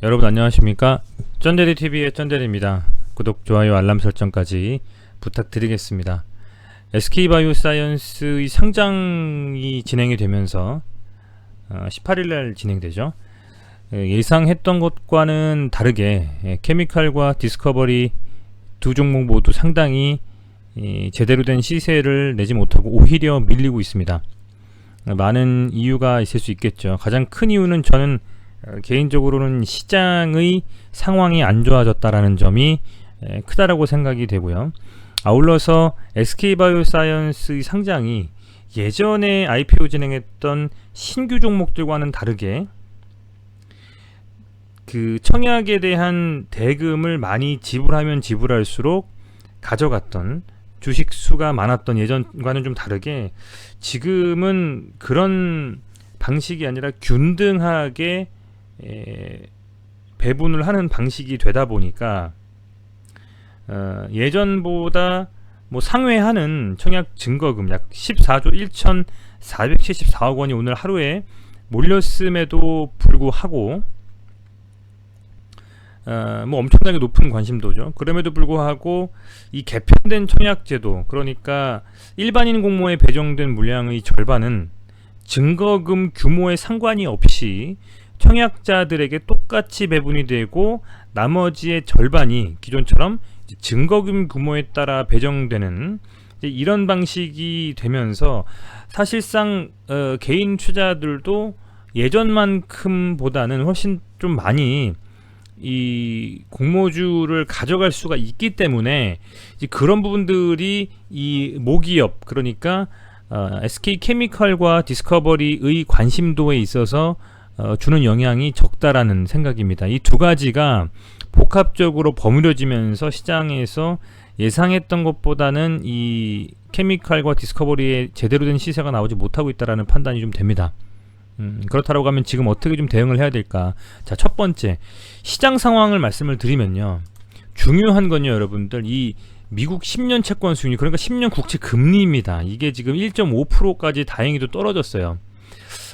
여러분 안녕하십니까? 쩐데리TV의 쩐데리입니다. 구독, 좋아요, 알람 설정까지 부탁드리겠습니다. SK바이오사이언스의 상장이 진행이 되면서 18일날 진행되죠. 예상했던 것과는 다르게 케미칼과 디스커버리 두 종목 모두 상당히 제대로 된 시세를 내지 못하고 오히려 밀리고 있습니다. 많은 이유가 있을 수 있겠죠. 가장 큰 이유는 저는 개인적으로는 시장의 상황이 안 좋아졌다라는 점이 크다라고 생각이 되고요. 아울러서 SK바이오사이언스의 상장이 예전에 IPO 진행했던 신규 종목들과는 다르게 그 청약에 대한 대금을 많이 지불하면 지불할수록 가져갔던 주식 수가 많았던 예전과는 좀 다르게 지금은 그런 방식이 아니라 균등하게 배분을 하는 방식이 되다 보니까 예전보다 뭐 상회하는 청약 증거금 약 14조 1,474억 원이 오늘 하루에 몰렸음에도 불구하고 뭐 엄청나게 높은 관심도죠. 그럼에도 불구하고 이 개편된 청약제도, 그러니까 일반인 공모에 배정된 물량의 절반은 증거금 규모에 상관이 없이 청약자들에게 똑같이 배분이 되고 나머지의 절반이 기존처럼 증거금 규모에 따라 배정되는 이런 방식이 되면서 사실상 개인 투자들도 예전만큼보다는 훨씬 좀 많이 이 공모주를 가져갈 수가 있기 때문에 이제 그런 부분들이 이 모기업, 그러니까 SK케미칼과 디스커버리의 관심도에 있어서 주는 영향이 적다라는 생각입니다. 이 두 가지가 복합적으로 버무려지면서 시장에서 예상했던 것보다는 이 케미칼과 디스커버리의 제대로 된 시세가 나오지 못하고 있다라는 판단이 좀 됩니다. 그렇다고 하면 지금 어떻게 좀 대응을 해야 될까? 자, 첫 번째 시장 상황을 말씀을 드리면요, 중요한 건요 여러분들, 이 미국 10년 채권 수익률, 그러니까 10년 국채 금리입니다. 이게 지금 1.5%까지 다행히도 떨어졌어요.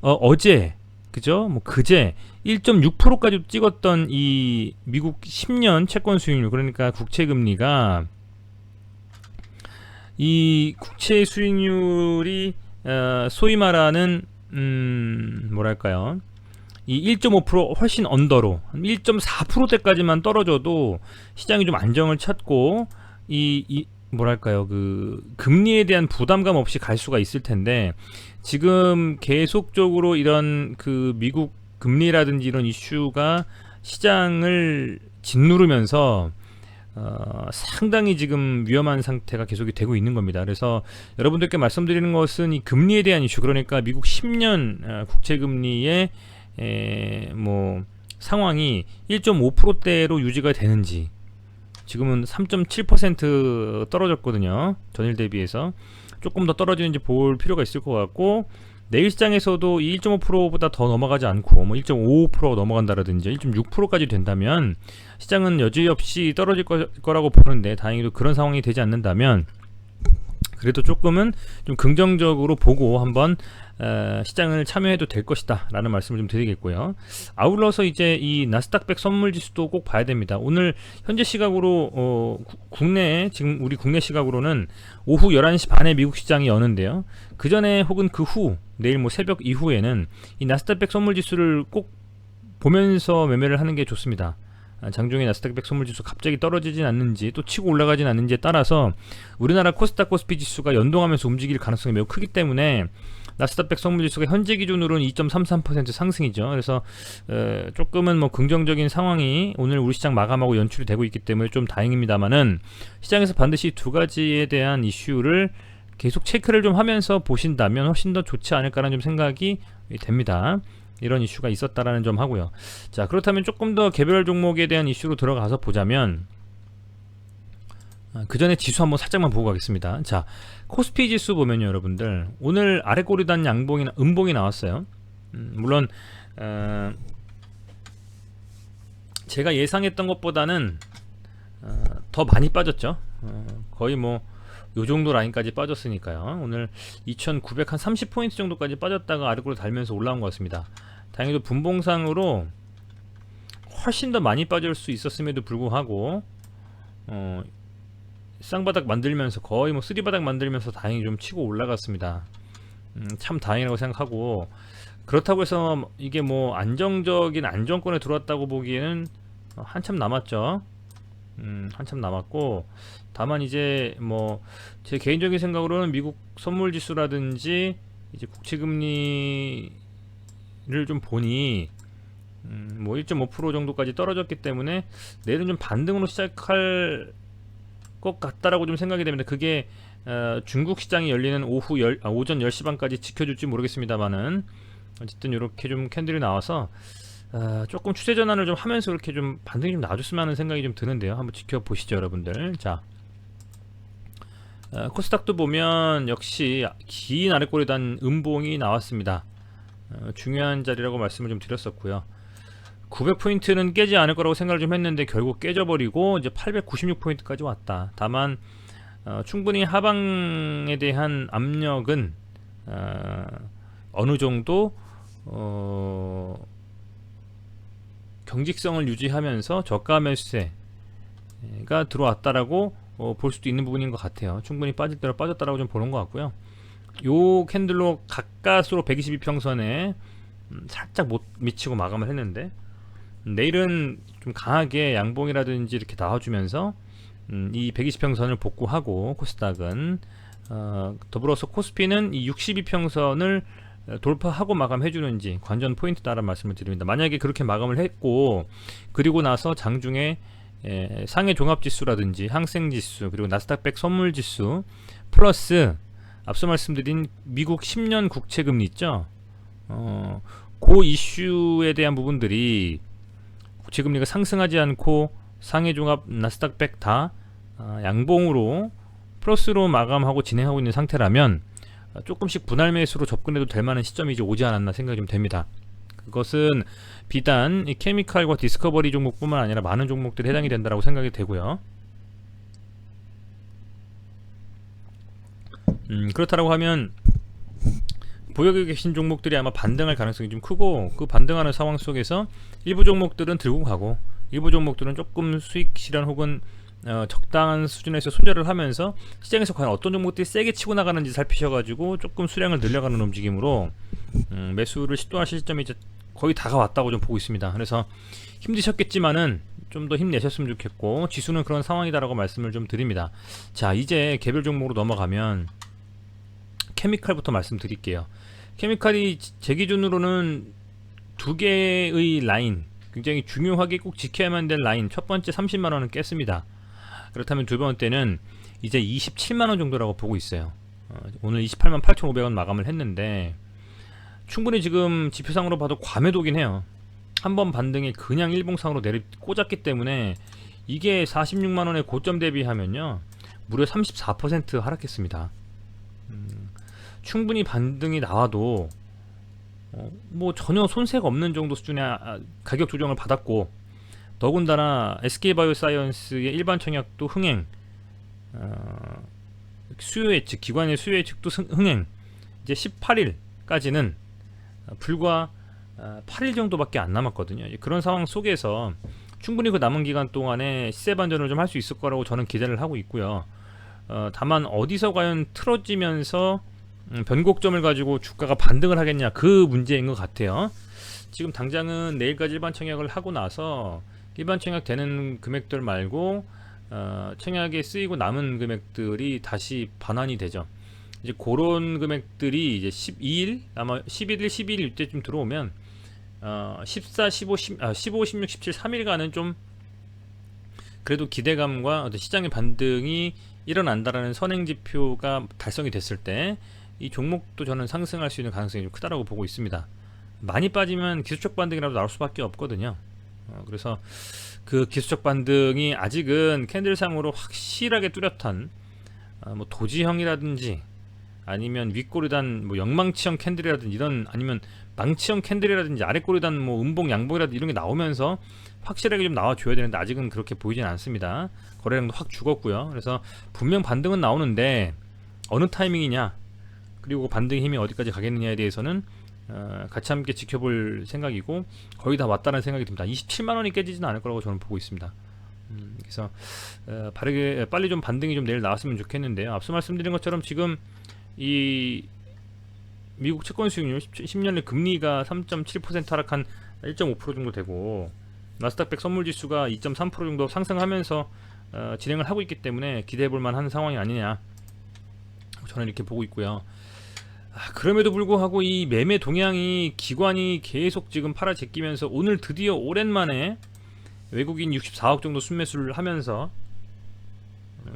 어제 그죠? 뭐 그제 1.6%까지 찍었던 이 미국 10년 채권 수익률, 그러니까 국채 금리가, 이 국채 수익률이 소위 말하는 뭐랄까요, 이 1.5% 훨씬 언더로 1.4%대까지만 떨어져도 시장이 좀 안정을 찾고 이 뭐랄까요, 그 금리에 대한 부담감 없이 갈 수가 있을 텐데, 지금 계속적으로 이런 그 미국 금리라든지 이런 이슈가 시장을 짓누르면서 상당히 지금 위험한 상태가 계속이 되고 있는 겁니다. 그래서 여러분들께 말씀드리는 것은 이 금리에 대한 이슈, 그러니까 미국 10년 국채 금리의 뭐 상황이 1.5%대로 유지가 되는지, 지금은 3.7% 떨어졌거든요. 전일 대비해서 조금 더 떨어지는지 볼 필요가 있을 것 같고, 내일 시장에서도 이 1.5%보다 더 넘어가지 않고 뭐 1.55%가 넘어간다라든지 1.6%까지 된다면 시장은 여지없이 떨어질 거라고 보는데, 다행히도 그런 상황이 되지 않는다면 그래도 조금은 좀 긍정적으로 보고 한번 시장을 참여해도 될 것이다 라는 말씀을 좀 드리겠고요. 아울러서 이제 이 나스닥100 선물지수도 꼭 봐야 됩니다. 오늘 현재 시각으로 국내, 지금 우리 국내 시각으로는 오후 11시 반에 미국 시장이 여는데요, 그 전에 혹은 그 후 내일 뭐 새벽 이후에는 이 나스닥100 선물지수를 꼭 보면서 매매를 하는 게 좋습니다. 장중에 나스닥100 선물지수 갑자기 떨어지진 않는지 또 치고 올라가진 않는지에 따라서 우리나라 코스닥 코스피 지수가 연동하면서 움직일 가능성이 매우 크기 때문에 나스닥100 선물지수가 현재 기준으로는 2.33% 상승이죠. 그래서 조금은 뭐 긍정적인 상황이 오늘 우리 시장 마감하고 연출이 되고 있기 때문에 좀 다행입니다만은, 시장에서 반드시 두 가지에 대한 이슈를 계속 체크를 좀 하면서 보신다면 훨씬 더 좋지 않을까라는 좀 생각이 됩니다. 이런 이슈가 있었다라는 점 하고요. 자, 그렇다면 조금 더 개별 종목에 대한 이슈로 들어가서 보자면, 그 전에 지수 한번 살짝만 보고 가겠습니다. 자, 코스피 지수 보면요 여러분들, 오늘 아래 꼬리 단 양봉이나 음봉이 나왔어요. 물론 제가 예상했던 것보다는 더 많이 빠졌죠. 거의 뭐 요정도 라인까지 빠졌으니까요. 오늘 2930포인트 정도까지 빠졌다가 아래 꼬리 달면서 올라온 것 같습니다. 다행히도 분봉상으로 훨씬 더 많이 빠질 수 있었음에도 불구하고 쌍바닥 만들면서 거의 뭐 쓰리바닥 만들면서 다행히 좀 치고 올라갔습니다. 참 다행이라고 생각하고, 그렇다고 해서 이게 뭐 안정적인 안정권에 들어왔다고 보기에는 한참 남았죠. 한참 남았고, 다만 이제 뭐 제 개인적인 생각으로는 미국 선물 지수라든지 이제 국채 금리를 좀 보니 뭐 1.5% 정도까지 떨어졌기 때문에 내일은 좀 반등으로 시작할 것 같다라고 좀 생각이 됩니다. 그게 중국 시장이 열리는 오전 10시 반까지 지켜줄지 모르겠습니다만은, 어쨌든 이렇게 좀 캔들이 나와서 조금 추세 전환을 좀 하면서 이렇게 좀 반등이 좀 나와줬으면 하는 생각이 좀 드는데요. 한번 지켜보시죠, 여러분들. 자, 코스닥도 보면 역시 긴 아래꼬리 단 음봉이 나왔습니다. 중요한 자리라고 말씀을 좀 드렸었고요. 900포인트는 깨지 않을 거라고 생각을 좀 했는데 결국 깨져버리고 이제 896포인트까지 왔다. 다만 충분히 하방에 대한 압력은 어느 정도 경직성을 유지하면서 저가 매수세가 들어왔다라고 볼 수도 있는 부분인 것 같아요. 충분히 빠질 대로 빠졌다라고 좀 보는 것 같고요. 요 캔들로 가까스로 122평선에 살짝 못 미치고 마감을 했는데, 내일은 좀 강하게 양봉이라든지 이렇게 나와주면서 이 120평선을 복구하고, 코스닥은 더불어서 코스피는 이 62평선을 돌파하고 마감해주는지 관전 포인트다라는 말씀을 드립니다. 만약에 그렇게 마감을 했고, 그리고 나서 장중에 상해 종합지수라든지 항생지수, 그리고 나스닥 100 선물지수 플러스 앞서 말씀드린 미국 10년 국채금리 있죠. 그 이슈에 대한 부분들이 국채금리가 상승하지 않고 상해종합 나스닥 100 다 양봉으로 플러스로 마감하고 진행하고 있는 상태라면 조금씩 분할 매수로 접근해도 될 만한 시점이 이제 오지 않았나 생각이 좀 됩니다. 그것은 비단 이 케미칼과 디스커버리 종목뿐만 아니라 많은 종목들이 해당이 된다고 생각이 되고요. 그렇다고 하면 보유하고 계신 종목들이 아마 반등할 가능성이 좀 크고, 그 반등하는 상황 속에서 일부 종목들은 들고 가고 일부 종목들은 조금 수익 실현 혹은 적당한 수준에서 손절을 하면서 시장에서 과연 어떤 종목들이 세게 치고 나가는지 살피셔가지고 조금 수량을 늘려가는 움직임으로 매수를 시도하실 시점이 이제 거의 다가왔다고 좀 보고 있습니다. 그래서 힘드셨겠지만은 좀 더 힘내셨으면 좋겠고, 지수는 그런 상황이다라고 말씀을 좀 드립니다. 자, 이제 개별 종목으로 넘어가면 케미칼부터 말씀드릴게요. 케미칼이 제 기준으로는 두 개의 라인, 굉장히 중요하게 꼭 지켜야만 될 라인, 첫 번째 30만원은 깼습니다. 그렇다면 두 번째는 이제 27만원 정도라고 보고 있어요. 오늘 28만 8,500원 마감을 했는데 충분히 지금 지표상으로 봐도 과매도긴 해요. 한번 반등이 그냥 일봉상으로 꽂았기 때문에 이게 46만원의 고점 대비하면요 무려 34% 하락했습니다. 충분히 반등이 나와도 뭐 전혀 손색 없는 정도 수준의 가격 조정을 받았고, 더군다나 SK바이오사이언스의 일반 청약도 흥행, 수요 예측, 기관의 수요 예측도 흥행, 이제 18일까지는 불과 8일 정도밖에 안 남았거든요. 그런 상황 속에서 충분히 그 남은 기간 동안에 시세 반전을 좀 할 수 있을 거라고 저는 기대를 하고 있고요. 다만 어디서 과연 틀어지면서 변곡점을 가지고 주가가 반등을 하겠냐, 그 문제인 것 같아요. 지금 당장은 내일까지 일반 청약을 하고 나서 일반 청약 되는 금액들 말고 청약에 쓰이고 남은 금액들이 다시 반환이 되죠. 이제 그런 금액들이 이제 12일, 아마 11일, 12일 이때쯤 들어오면 14, 15, 16, 17, 3일간은 좀 그래도 기대감과 어떤 시장의 반등이 일어난다라는 선행지표가 달성이 됐을 때 이 종목도 저는 상승할 수 있는 가능성이 좀 크다라고 보고 있습니다. 많이 빠지면 기술적 반등이라도 나올 수밖에 없거든요. 그래서 그 기술적 반등이 아직은 캔들상으로 확실하게 뚜렷한 뭐 도지형이라든지 아니면 윗꼬리단 뭐 영망치형 캔들이라든지 이런, 아니면 망치형 캔들이라든지 아랫꼬리단 뭐 음봉 양봉이라든지 이런 게 나오면서 확실하게 좀 나와줘야 되는데 아직은 그렇게 보이진 않습니다. 거래량도 확 죽었고요. 그래서 분명 반등은 나오는데 어느 타이밍이냐, 그리고 반등의 힘이 어디까지 가겠느냐에 대해서는 같이 함께 지켜볼 생각이고 거의 다 왔다는 생각이 듭니다. 27만원이 깨지지는 않을 거라고 저는 보고 있습니다. 그래서 빨리 좀 반등이 좀 내일 나왔으면 좋겠는데요. 앞서 말씀드린 것처럼 지금 이 미국 채권 수익률 10년의 금리가 3.7% 하락한 1.5% 정도 되고 나스닥 100 선물 지수가 2.3% 정도 상승하면서 진행을 하고 있기 때문에 기대해 볼 만한 상황이 아니냐, 저는 이렇게 보고 있고요. 그럼에도 불구하고 이 매매 동향이 기관이 계속 지금 팔아 제끼면서 오늘 드디어 오랜만에 외국인 64억 정도 순매수를 하면서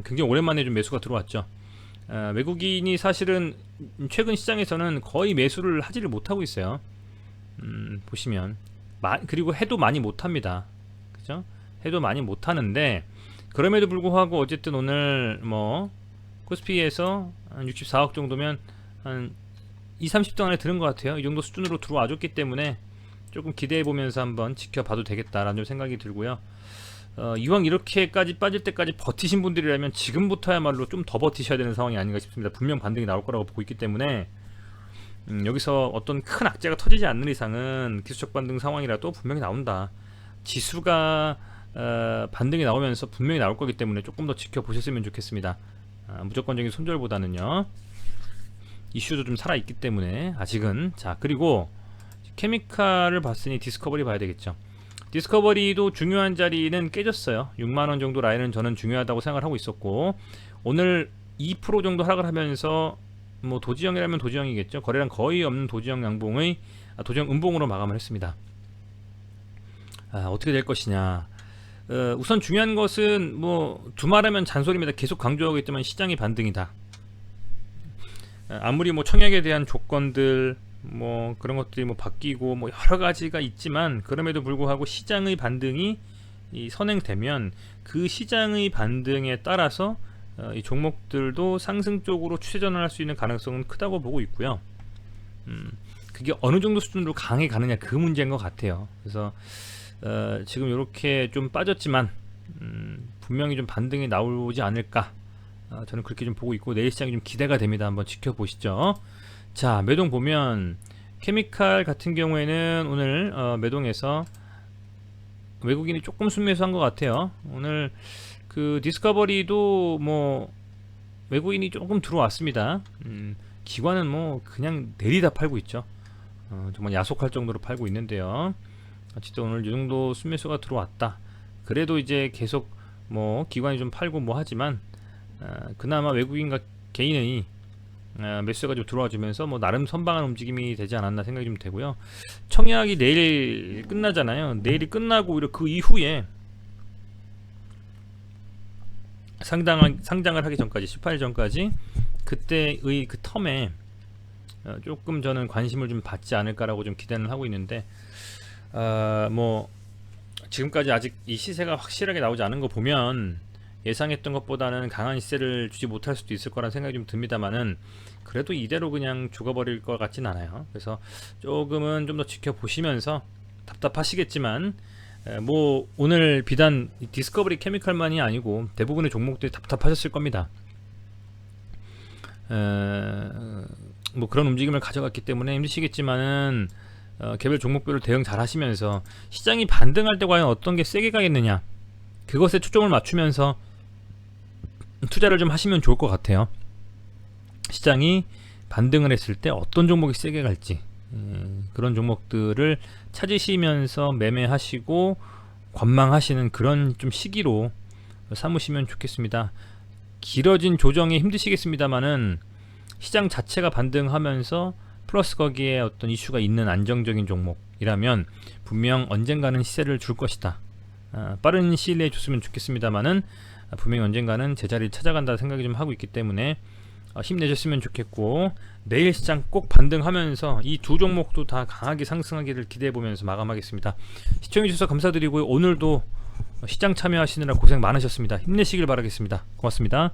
굉장히 오랜만에 좀 매수가 들어왔죠. 외국인이 사실은 최근 시장에서는 거의 매수를 하지를 못하고 있어요. 보시면 그리고 해도 많이 못합니다. 그죠? 해도 많이 못하는데 그럼에도 불구하고 어쨌든 오늘 뭐 코스피에서 한 64억 정도면 한 20-30등 안에 드는 것 같아요. 이 정도 수준으로 들어와줬기 때문에 조금 기대해보면서 한번 지켜봐도 되겠다라는 생각이 들고요. 이왕 이렇게까지 빠질 때까지 버티신 분들이라면 지금부터야말로 좀 더 버티셔야 되는 상황이 아닌가 싶습니다. 분명 반등이 나올 거라고 보고 있기 때문에 여기서 어떤 큰 악재가 터지지 않는 이상은 기술적 반등 상황이라도 분명히 나온다. 지수가 반등이 나오면서 분명히 나올 거기 때문에 조금 더 지켜보셨으면 좋겠습니다. 무조건적인 손절보다는요. 이슈도 좀 살아있기 때문에 아직은. 자, 그리고 케미칼을 봤으니 디스커버리 봐야 되겠죠. 디스커버리도 중요한 자리는 깨졌어요. 6만원 정도 라인은 저는 중요하다고 생각을 하고 있었고 오늘 2% 정도 하락을 하면서 뭐 도지형이라면 도지형이겠죠. 거래량 거의 없는 도지형 양봉의 도지형 음봉으로 마감을 했습니다. 어떻게 될 것이냐. 우선 중요한 것은 뭐 두말하면 잔소리입니다. 계속 강조하고 있지만 시장의 반등이다. 아무리 뭐 청약에 대한 조건들 뭐 그런 것들이 뭐 바뀌고 뭐 여러 가지가 있지만 그럼에도 불구하고 시장의 반등이 선행되면 그 시장의 반등에 따라서 이 종목들도 상승 쪽으로 추세전환 할 수 있는 가능성은 크다고 보고 있고요. 그게 어느 정도 수준으로 강해 가느냐 그 문제인 것 같아요. 그래서 지금 이렇게 좀 빠졌지만 분명히 좀 반등이 나오지 않을까, 저는 그렇게 좀 보고 있고 내일 시장이 좀 기대가 됩니다. 한번 지켜보시죠. 자, 매동 보면 케미칼 같은 경우에는 오늘 매동에서 외국인이 조금 순매수한 것 같아요. 오늘 그 디스커버리도 뭐 외국인이 조금 들어왔습니다. 기관은 뭐 그냥 내리다 팔고 있죠. 정말 야속할 정도로 팔고 있는데요. 어쨌든 오늘 이 정도 순매수가 들어왔다. 그래도 이제 계속 뭐 기관이 좀 팔고 뭐 하지만 그나마 외국인과 개인의 매수가 좀 들어와 주면서 뭐 나름 선방한 움직임이 되지 않았나 생각이 좀 되고요. 청약이 내일 끝나잖아요. 내일이 끝나고 오히려 그 이후에 상장을 하기 전까지 18일 전까지 그때의 그 텀에 조금 저는 관심을 좀 받지 않을까라고 좀 기대는 하고 있는데 뭐 지금까지 아직 이 시세가 확실하게 나오지 않은 거 보면 예상했던 것보다는 강한 시세를 주지 못할 수도 있을 거란 생각이 좀 듭니다만은 그래도 이대로 그냥 죽어버릴 것 같진 않아요. 그래서 조금은 좀 더 지켜보시면서 답답하시겠지만 뭐 오늘 비단 디스커버리 케미칼만이 아니고 대부분의 종목들이 답답하셨을 겁니다. 뭐 그런 움직임을 가져갔기 때문에 힘드시겠지만은 개별 종목별로 대응 잘 하시면서 시장이 반등할 때 과연 어떤 게 세게 가겠느냐 그것에 초점을 맞추면서 투자를 좀 하시면 좋을 것 같아요. 시장이 반등을 했을 때 어떤 종목이 세게 갈지 그런 종목들을 찾으시면서 매매하시고 관망하시는 그런 좀 시기로 삼으시면 좋겠습니다. 길어진 조정이 힘드시겠습니다만은 시장 자체가 반등하면서 플러스 거기에 어떤 이슈가 있는 안정적인 종목이라면 분명 언젠가는 시세를 줄 것이다. 빠른 시일 내에 줬으면 좋겠습니다만은 분명히 언젠가는 제자리를 찾아간다 생각이 좀 하고 있기 때문에 힘내셨으면 좋겠고 내일 시장 꼭 반등하면서 이 두 종목도 다 강하게 상승하기를 기대해보면서 마감하겠습니다. 시청해주셔서 감사드리고요. 오늘도 시장 참여하시느라 고생 많으셨습니다. 힘내시길 바라겠습니다. 고맙습니다.